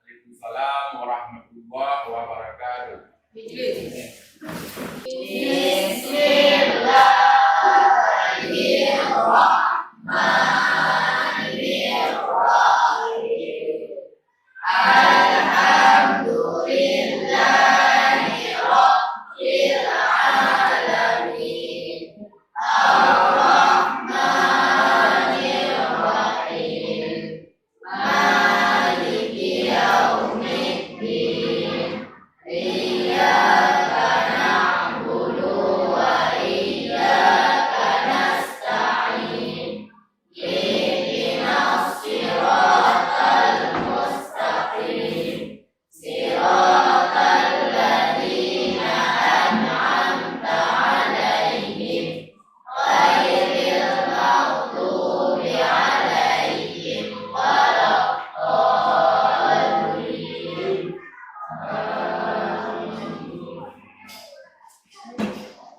Waalaikumsalam warahmatullahi wabarakatuh.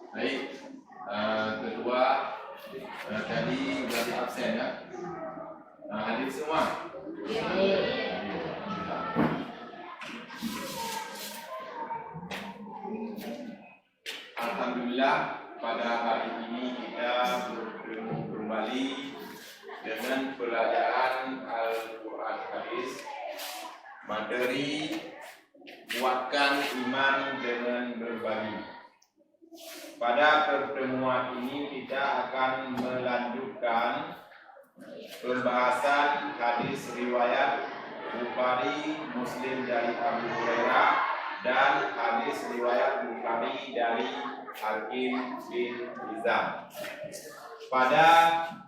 Baik, kedua tadi berarti absen ya. Hadir semua. Alhamdulillah pada hari ini kita bertemu kembali dengan pelajaran Al-Quran Hadis, materi kuatkan iman dengan berbagi. Pada pertemuan ini kita akan melanjutkan pembahasan hadis riwayat Bukhari, Muslim dari Abu Hurairah dan hadis riwayat Bukhari dari Hakim bin Hizam. Pada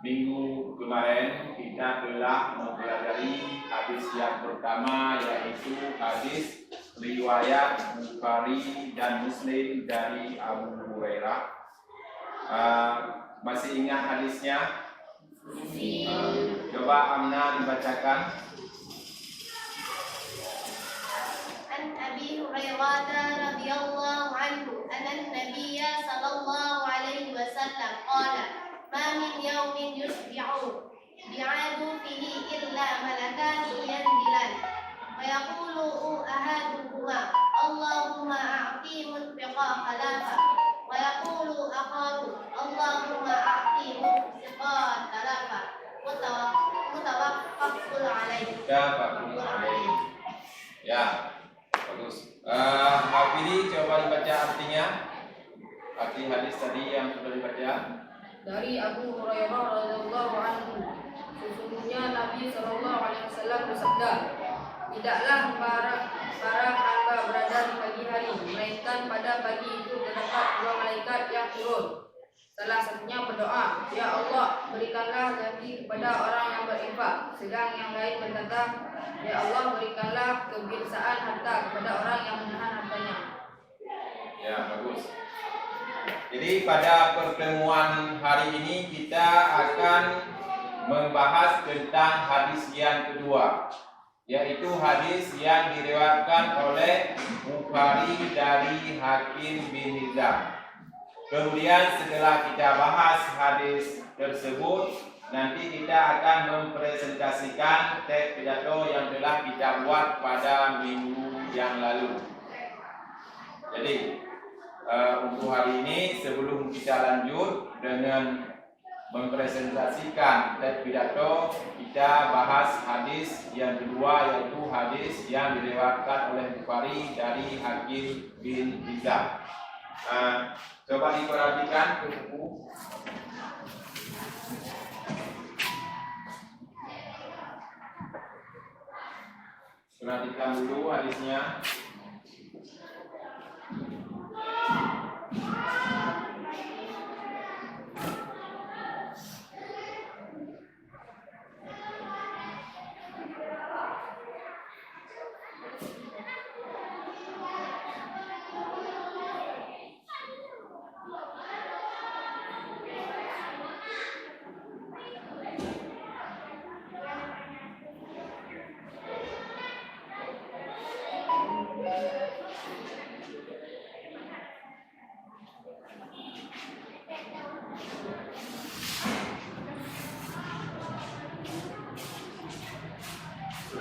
minggu kemarin kita telah mempelajari hadis yang pertama, yaitu hadis riwayat Bukhari dan Muslim dari Abu Hurairah. Masih ingat hadisnya? Coba Amna dibacakan. An Abi Hurairah radhiyallahu anhu anna an-nabiy sallallahu alaihi wasallam qala ma min yawmin yusbi'u bi'adu fihi illa malakani yanzilan wa yaqulu ahaduhuma Allahumma a'ti mutbiqa khalafa wa yaqulu akharu Allahumma a'ti mutbiqa khalafa mutawaffaqun alaihi. Ya, bagus. Hafidhi, coba dibaca artinya. Arti hadis tadi yang sudah dibaca. Dari Abu Hurairah radhiyallahu anhu, sesungguhnya Nabi sallallahu alaihi wasallam bersabda, tidaklah para hamba berada di pagi hari, melainkan pada pagi itu terdapat dua malaikat yang turun. Salah satunya berdoa, Ya Allah, berikanlah ganti kepada orang yang berinfak. Sedang yang lain berkata, Ya Allah, berikanlah kebiasaan harta kepada orang yang menahan hartanya. Ya, bagus. Jadi pada pertemuan hari ini kita akan membahas tentang hadis yang kedua, yaitu hadis yang diriwayatkan oleh Bukhari dari Hakim bin Hizam. Kemudian setelah kita bahas hadis tersebut, nanti kita akan mempresentasikan teks pidato yang telah kita buat pada minggu yang lalu. Jadi untuk hari ini, sebelum kita lanjut dengan mempresentasikan teks pidato, kita bahas hadis yang kedua, yaitu hadis yang diriwayatkan oleh Bukhari dari Hakim bin Hizam. Coba diperhatikan ke buku. Perhatikan dulu hadisnya.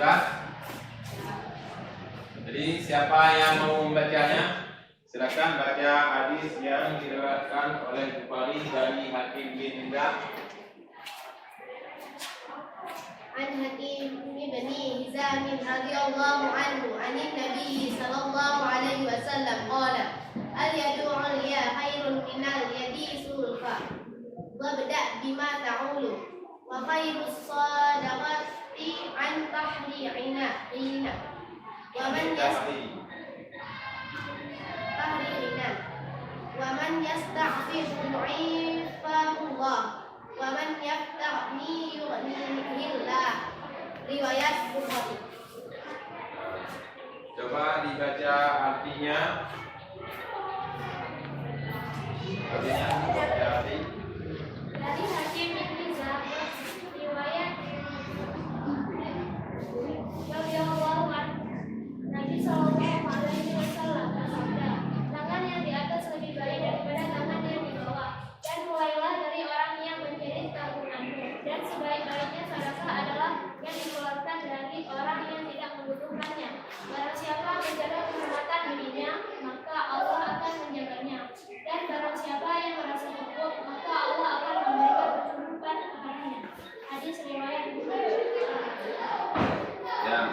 Sudah? Jadi siapa yang mau membacanya? Silakan baca hadis yang diriwayatkan oleh Bukhari dari Hakim bin Hizam. An Hakim bin Hizam radhiyallahu anhu, anin Nabi sallallahu alaihi wasallam qala, al yadu ulya khairun minal yadi sulfa. Wabda bima ta'ulu wa khairus sadaqati an tahri ina wa man yasta'fif yu'ifahullah wa man yaftahni yu'nihillah. Riwayat Bukhari. Coba dibaca artinya. Baca arti. Dari Hakim bin Hizam, riwayat radhiyallahu anhu, Nabi sallallahu alaihi wasallam bersabda, tangan yang di atas lebih baik daripada tangan yang di bawah, dan mulailah dari orang yang menjadi tanggunganmu, dan sebaik-baiknya sedekah adalah yang dikeluarkan dari orang yang tidak membutuhkannya. Barang siapa menjaga kehormatan dirinya, maka Allah akan menjaganya, dan barang siapa yang merasa cukup, maka Allah akan memberikan kecukupan kepadanya. Hadis riwayat Bukhari. Ya.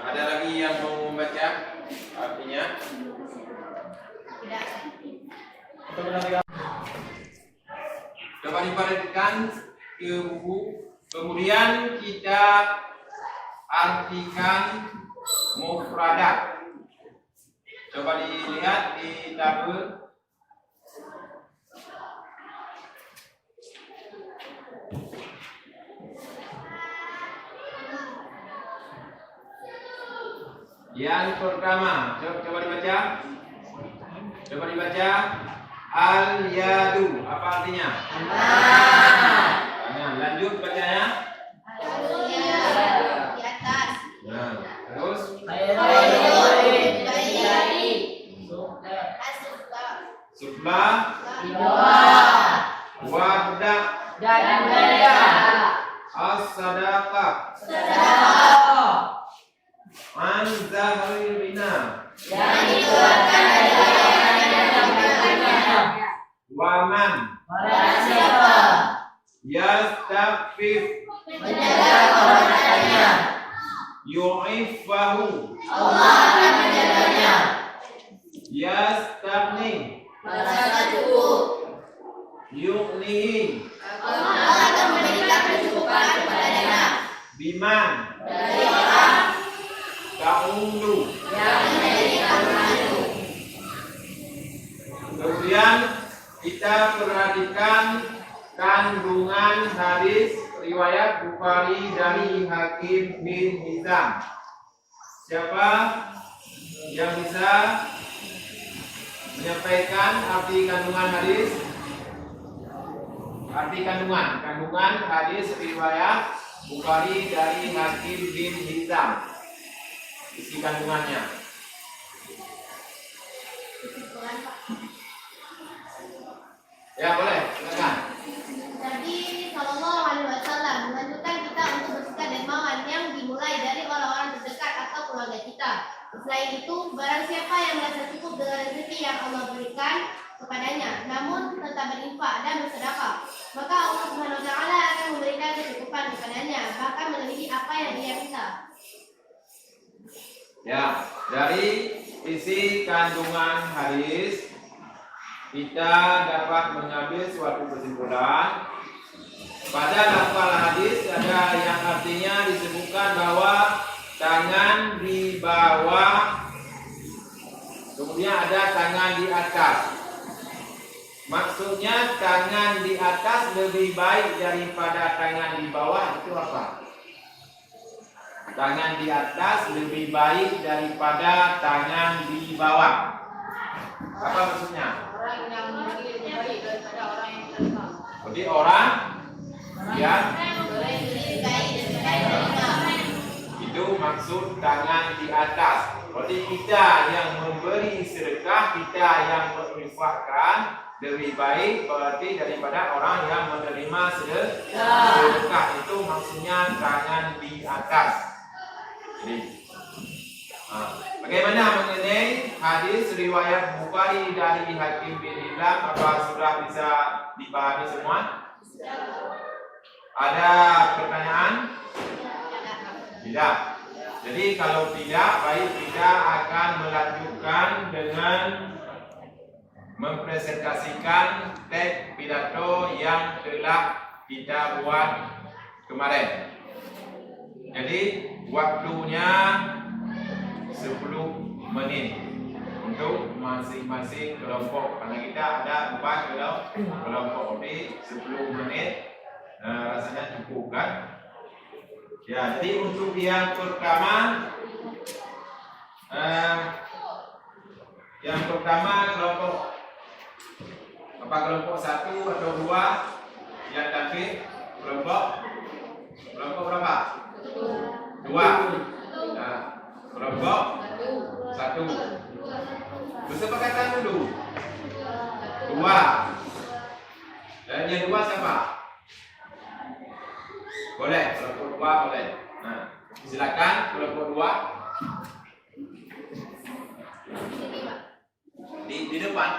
Ada lagi yang mau membaca artinya? Tidak. Coba diperhatikan ke buku. Kemudian kita artikan mufradat. Coba dilihat di tabel. Yang pertama, coba dibaca. Coba dibaca. Al-yadu, apa artinya? Tangan. Lanjut bacanya. Di atas. Nah, terus Subla Wabda As-sadaqah An zahril bina Waman Yastafif Yu'iffahu Yastafni Yu'nihi Biman Ta'ulu. Kemudian kita perhatikan kandungan hadis riwayat Bukhari dari Hakim bin Hizam. Siapa yang bisa menyampaikan arti kandungan hadis? Arti kandungan hadis riwayat Bukhari dari Hakim bin Hizam. Isi kandungannya. Ya boleh, silakan. Nabi Shallallahu Alaihi Wasallam menganjurkan kita untuk bersedekah dermawan yang dimulai dari orang-orang terdekat atau keluarga kita. Selain itu, barang siapa yang merasa cukup dengan rezeki yang Allah berikan kepadanya, namun tetap berinfak dan bersedekah, maka Allah Subhanahu Wa Taala akan memberikan kecukupan kepadanya, bahkan melebihi apa yang dia minta. Ya, dari isi kandungan hadis kita dapat mengambil suatu kesimpulan. Pada lafal hadis ada yang artinya disebutkan bahwa tangan di bawah, kemudian ada tangan di atas. Maksudnya tangan di atas lebih baik daripada tangan di bawah, itu apa? Tangan di atas lebih baik daripada tangan di bawah. Apa maksudnya? Orang yang memberi lebih baik daripada orang yang menerima. Jadi orang yang itu maksud tangan di atas. Berarti kita yang memberi sedekah, kita yang menginfakkan lebih baik berarti daripada orang yang menerima sedekah. Itu maksudnya tangan di atas. Jadi, bagaimana mengenai hadis riwayat Bukhari dari Hakim bin Hizam? Apa sudah bisa dipahami semua? Ada pertanyaan? Tidak. Jadi kalau tidak, baik kita akan melanjutkan dengan mempresentasikan teks pidato yang telah kita buat kemarin. Jadi waktunya 10 menit untuk masing-masing kelompok. Karena kita ada 4 kelompok, jadi 10 menit rasanya cukup kan? Ya, jadi untuk yang pertama kelompok apa kelompok 1 atau 2 yang tampil kelompok berapa? 2. Nah, kelompok 1. Bersepakatan dulu. 2. Dan yang 2 siapa? Boleh, kelompok 2 boleh. Nah, silakan kelompok 2. Di depan.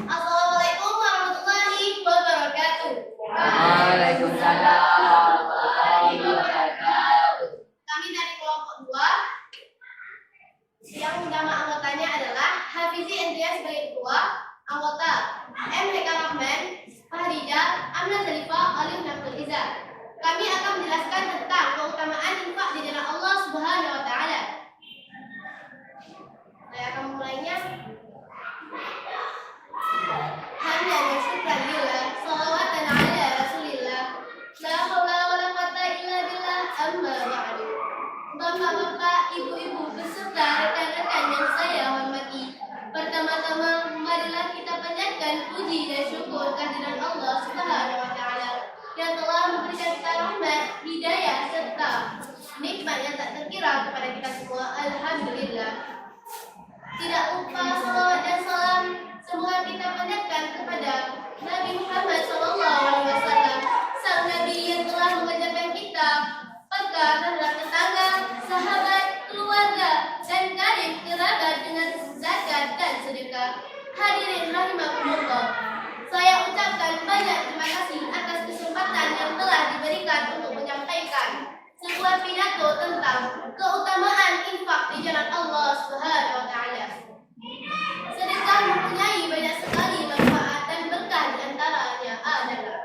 Assalamualaikum warahmatullahi wabarakatuh. Waalaikumsalam warahmatullahi wabarakatuh. Kami dari kelompok 2 yang nama anggotanya adalah Hafizi Endrian sebagai ketua, anggota M. Heka Rahman, Fahrija, Amna Zalifah, Alif Nafsul Iza. Kami akan menjelaskan tentang keutamaan infak di jalan Allah Subhanahu wa taala. Saya akan memulainya. Hamdan wa syukran lillah, shalawatan ala Rasulillah. La haula wala quwwata illa billah, amma ba'du. Bapak-bapak, ibu-ibu beserta rekan-rekan yang saya hormati. Pertama-tama, marilah kita panjatkan puji dan syukur kehadiran Allah Subhanahu wa taala yang telah memberikan kita rahmat, hidayah serta nikmat yang tak terkira kepada kita semua. Alhamdulillah. Tidak lupa salawat dan salam semoga kita panjatkan kepada Nabi Muhammad SAW, sang Nabi yang telah mengajarkan kita peka terhadap tetangga, sahabat, keluarga, dan karib kerabat dengan zakat dan sedekah. Hadirin rahimakumullah, saya ucapkan banyak terima kasih atas kesempatan yang telah diberikan untuk menyampaikan sebuah pidato tentang keutamaan infak di jalan Allah Subhanahu wa taala. Sedekah mempunyai banyak sekali manfaat dan berkah, di antaranya adalah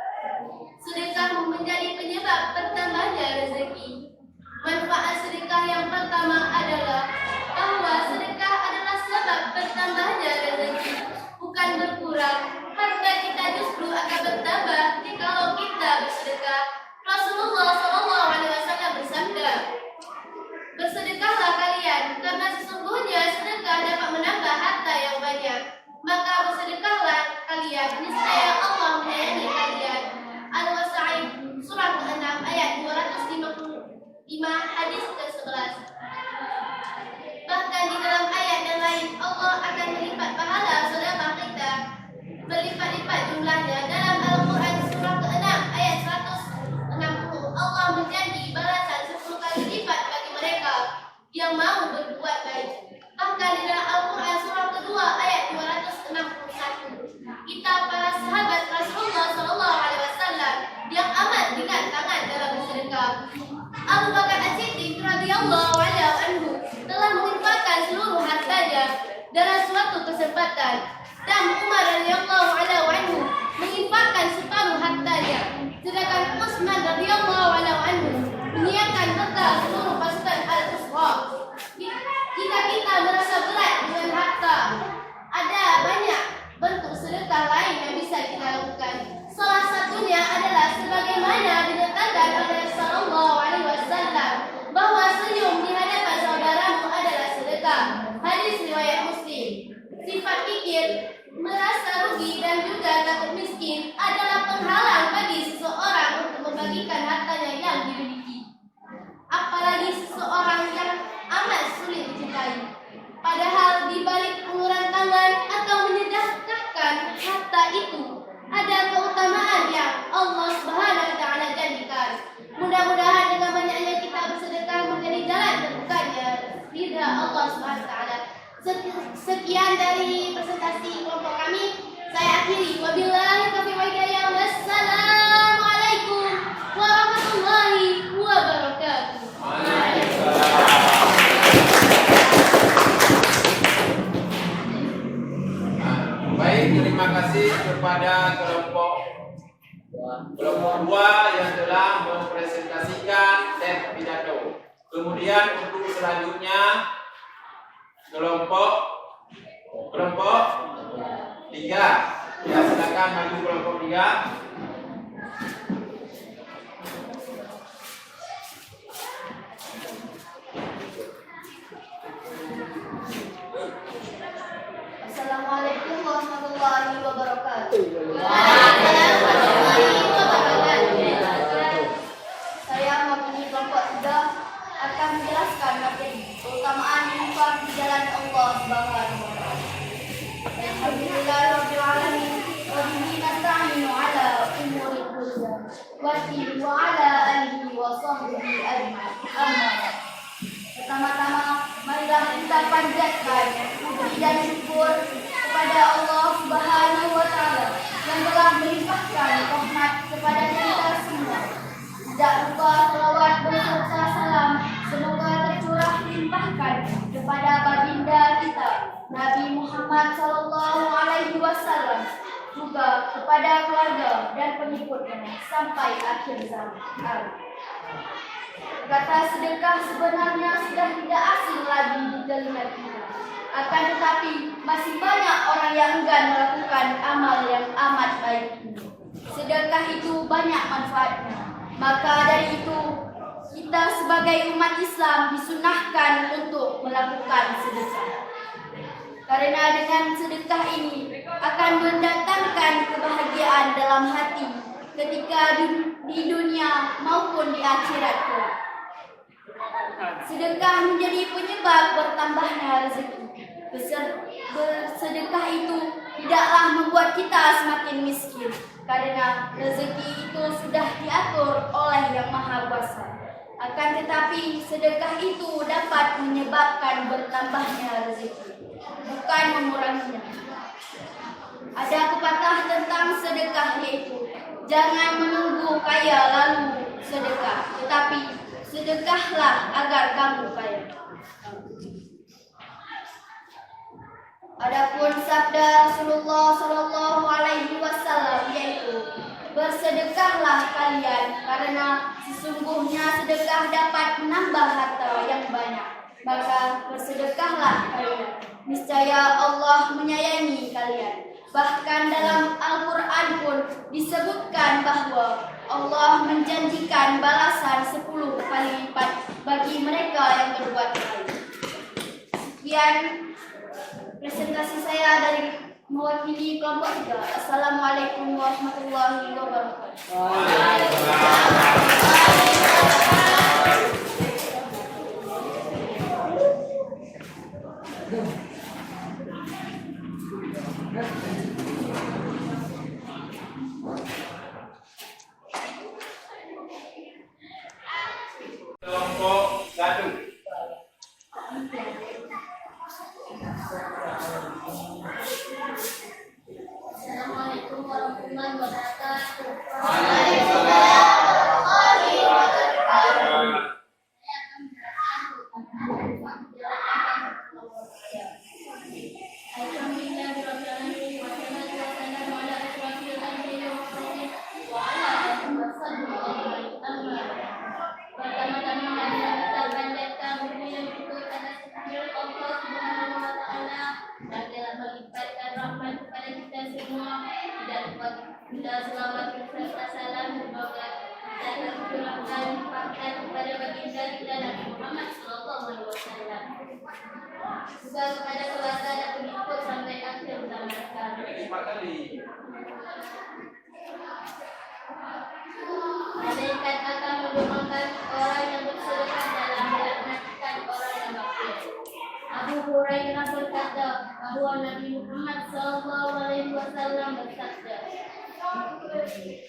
sedekah menjadi penyebab bertambahnya rezeki. Manfaat sedekah yang pertama adalah bahwa sedekah adalah sebab bertambahnya rezeki, bukan berkurang. Harta kita justru akan bertambah jikalau kita bersedekah. Rasulullah SAW bersabda, "Bersedekahlah kalian, karena sesungguhnya sedekah dapat menambah harta yang banyak. Maka bersedekahlah kalian, niscaya Allah menyayangi kalian." Al-Wasa'i surah ke-6 ayat 255 hadis ke-11. Bahkan di dalam ayat yang lain, Allah akan melipat pahala sedekah kita berlipat-lipat jumlahnya. Dalam Al-Quran surah ke-6 ayat 160, Allah menjanji balasan 10 kali lipat bagi mereka yang mau berbuat baik. Bahkan di dalam Al-Quran surah kedua ayat 261, kita para sahabat Rasulullah SAW yang amat ringan tangan dalam bersedekah. Abu Bakar As-Siddiq radhiyallahu anhu telah menginfakkan seluruh hartanya dalam suatu kesempatan, dan Umar radhiyallahu anhu menginfakkan separuh hartanya, sedangkan Utsman radhiyallahu anhu menyiapkan bekal seluruh pasukan Al-Usra. Jika kita merasa berat dengan harta, ada banyak bentuk sedekah lain yang bisa kita lakukan. Salah satunya adalah sebagaimana dinyatakan oleh Sallallahu Alaihi Wasallam bahwa senyum di hadapan saudaramu adalah sedekah. Hadis riwayat Muslim. Sifat kikir, merasa rugi dan juga takut miskin adalah penghalang bagi seseorang untuk membagikan hartanya yang dimiliki. Apalagi seseorang yang amat sulit dicintai. Padahal di balik uluran tangan atau menyedekahkan harta itu ada keutamaan yang Allah Subhanahu wa taala janjikan. Mudah-mudahan dengan Sekian dari presentasi kelompok kami. Saya akhiri. Wabillahi taufiq wal hidayah. Wassalamualaikum warahmatullahi wabarakatuh. Baik, terima kasih kepada kelompok 2 yang telah mempresentasikan teks pidato. Kemudian untuk selanjutnya kelompok 3. Ya, silakan maju kelompok 3. Assalamualaikum warahmatullahi wabarakatuh. Waalaikumsalam warahmatullahi wabarakatuh. Saya mewakili kelompok 3 akan menjelaskan materi keutamaan infak di jalan Allah Subhanahu wa taala. Alhamdulillahirabbil alamin wa bihi nasta'inu ala umuri dunya wa dini wa ala alihi wa sahbihi ajma'in. Amma ba'd. Pertama-tama marilah kita panjatkan puji dan syukur kepada Allah Subhanahu wa taala yang telah melimpahkan rahmat kepada kita semua. Tidak lupa selawat beserta salam semoga tercurah limpahkan kepada baginda kita Nabi Muhammad sallallahu alaihi wasallam, juga kepada keluarga dan pengikutnya sampai akhir zaman. Kata sedekah sebenarnya sudah tidak asing lagi di telinga kita. Akan tetapi masih banyak orang yang enggan melakukan amal yang amat baik ini. Sedekah itu banyak manfaatnya. Maka dari itu kita sebagai umat Islam disunahkan untuk melakukan sedekah. Karena dengan sedekah ini akan mendatangkan kebahagiaan dalam hati ketika di dunia maupun di akhirat kelak. Sedekah menjadi penyebab bertambahnya rezeki. Bersedekah itu tidaklah membuat kita semakin miskin, karena rezeki itu sudah diatur oleh Yang Maha Kuasa. Akan tetapi sedekah itu dapat menyebabkan bertambahnya rezeki, bukan menguranginya. Ada pepatah tentang sedekah, yaitu jangan menunggu kaya lalu sedekah, tetapi sedekahlah agar kamu kaya. Adapun sabda Rasulullah sallallahu alaihi wasallam, yaitu bersedekahlah kalian karena sesungguhnya sedekah dapat menambah harta yang banyak. Maka bersedekahlah kalian, niscaya Allah menyayangi kalian. Bahkan dalam Al-Quran pun disebutkan bahwa Allah menjanjikan balasan 10 kali lipat bagi mereka yang berbuat baik. Sekian presentasi saya dari mewakili kelompok 3. Assalamualaikum warahmatullahi wabarakatuh. Kelompok 1. Assalamualaikum warahmatullahi wabarakatuh. Kita selamat berserta salam semoga kita tercurahkan limpahkan kepada baginda kita Nabi Muhammad sallallahu alaihi wasallam, juga kepada keluarga dan pengikut sampai akhir zaman kami. Malaikat akan mendoakan orang yang bersedekah dalam melaknatkan orang yang bakir. Abu Hurairah berkata bahwa Nabi Muhammad sallallahu alaihi wasallam bersabda,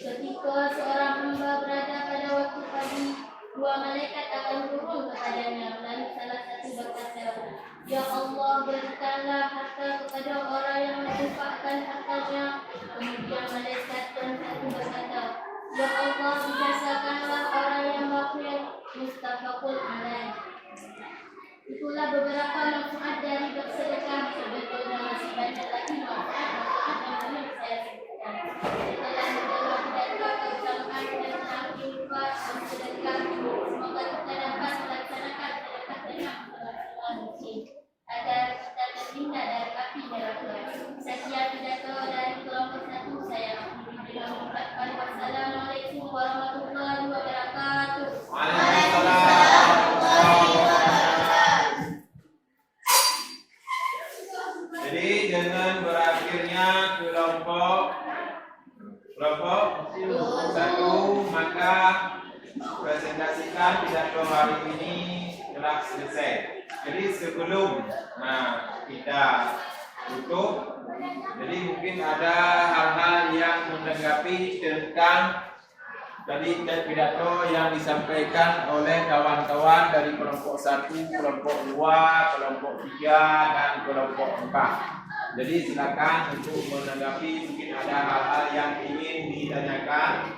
ketika seorang hamba berada pada waktu pagi, 2 malaikat akan turun kepadanya, lalu salah satu berkata, Ya Allah, berikanlah harta kepada orang yang menginfakkan hartanya, kemudian melesatkan satu berkata, Ya Allah, bijaksanakanlah orang yang bakhil. Muttafaqun alaih. Itulah beberapa manfaat dari bersedekah. Sebetulnya masih banyak lagi manfaat yang belum saya sebutkan. Setelah menjawab pidato keutamaan tentang infak dan sedekah, semoga kita dapat melaksanakan sedekah dengan agar kita terhindar dari api neraka. Sekian pidato dari kelompok 1. Saya akhiri dengan mengucapkan wassalamualaikum warahmatullahi wabarakatuh. Jadi dengan berakhirnya kelompok 1, maka presentasikan pidato hari ini telah selesai. Jadi sebelum kita tutup, jadi mungkin ada hal-hal yang menanggapi tentang tadi pidato yang disampaikan oleh kawan-kawan dari kelompok 1, kelompok 2, kelompok 3, dan kelompok 4. Jadi silakan untuk menanggapi, mungkin ada hal-hal yang ingin ditanyakan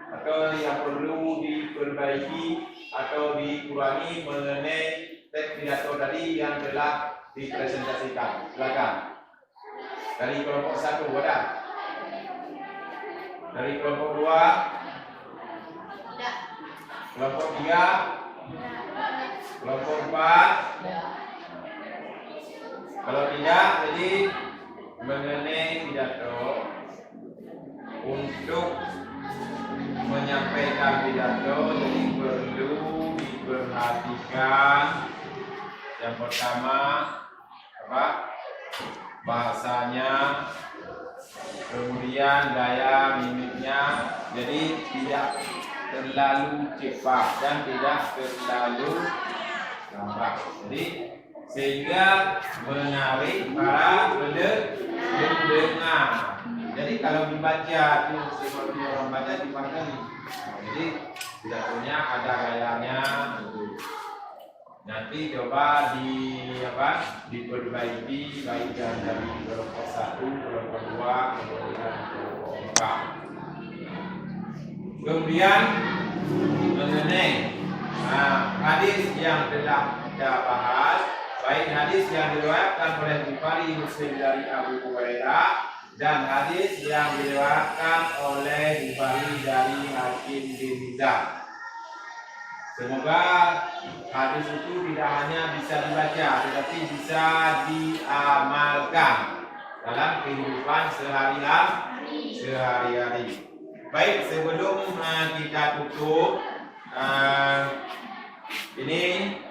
atau yang perlu diperbaiki atau dikurangi mengenai teks pidato tadi yang telah dipresentasikan. Silakan. Dari kelompok 1 ada? Dari kelompok 2? Kelompok 3? Kelompok 4? Kalau tidak, jadi mengenai pidato, untuk menyampaikan pidato jadi perlu diperhatikan. Yang pertama bahasanya, kemudian gaya mimiknya, jadi tidak terlalu cepat dan tidak terlalu lambat. Jadi sehingga menarik para pendengar. Jadi kalau dibaca itu seperti orang baca dipahami. Jadi pidatonya ada gayanya. Nanti coba diperbaiki baik dari kelompok 1, kelompok 2, kemudian kelompok 4. Kemudian mengenai hadis yang telah kita bahas, baik hadis yang diriwayatkan oleh Bukhari Muslim dari Abu Hurairah dan hadis yang diriwayatkan oleh Bukhari dari Hakim bin Hizam. Semoga hadis itu tidak hanya bisa dibaca, tetapi bisa diamalkan dalam kehidupan sehari-hari. Baik, sebelum kita tutup, ini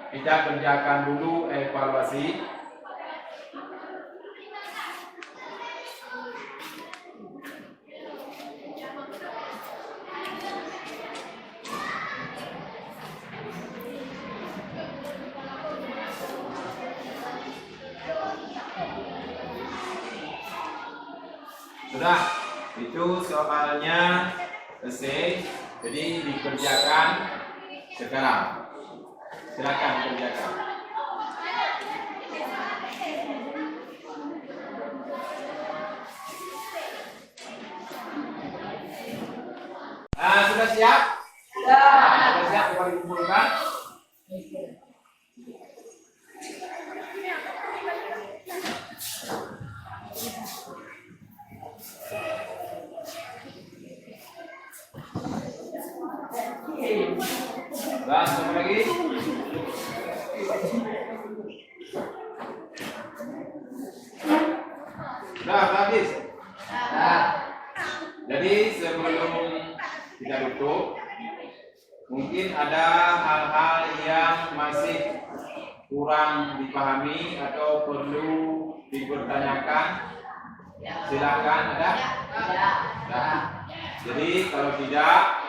kita kerjakan dulu evaluasi. Sudah, itu soalnya selesai, jadi dikerjakan sekarang. Silakan kerjakan. Sudah siap? Sudah siap untuk dikumpulkan? Dan satu lagi. Sudah habis. Jadi sebelum kita tutup, mungkin ada hal-hal yang masih kurang dipahami atau perlu dipertanyakan. Silakan, ada? Nah, jadi kalau tidak,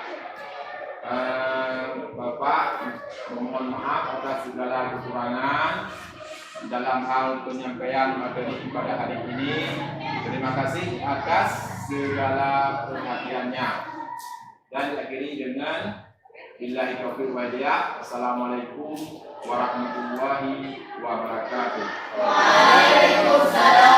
Bapak mohon maaf atas segala kekurangan dalam hal penyampaian materi pada hari ini. Terima kasih atas segala perhatiannya. Dan diakhiri dengan billahi taufiq wal hidayah. Assalamualaikum warahmatullahi wabarakatuh. warahmatullahi wabarakatuh. Waalaikumsalam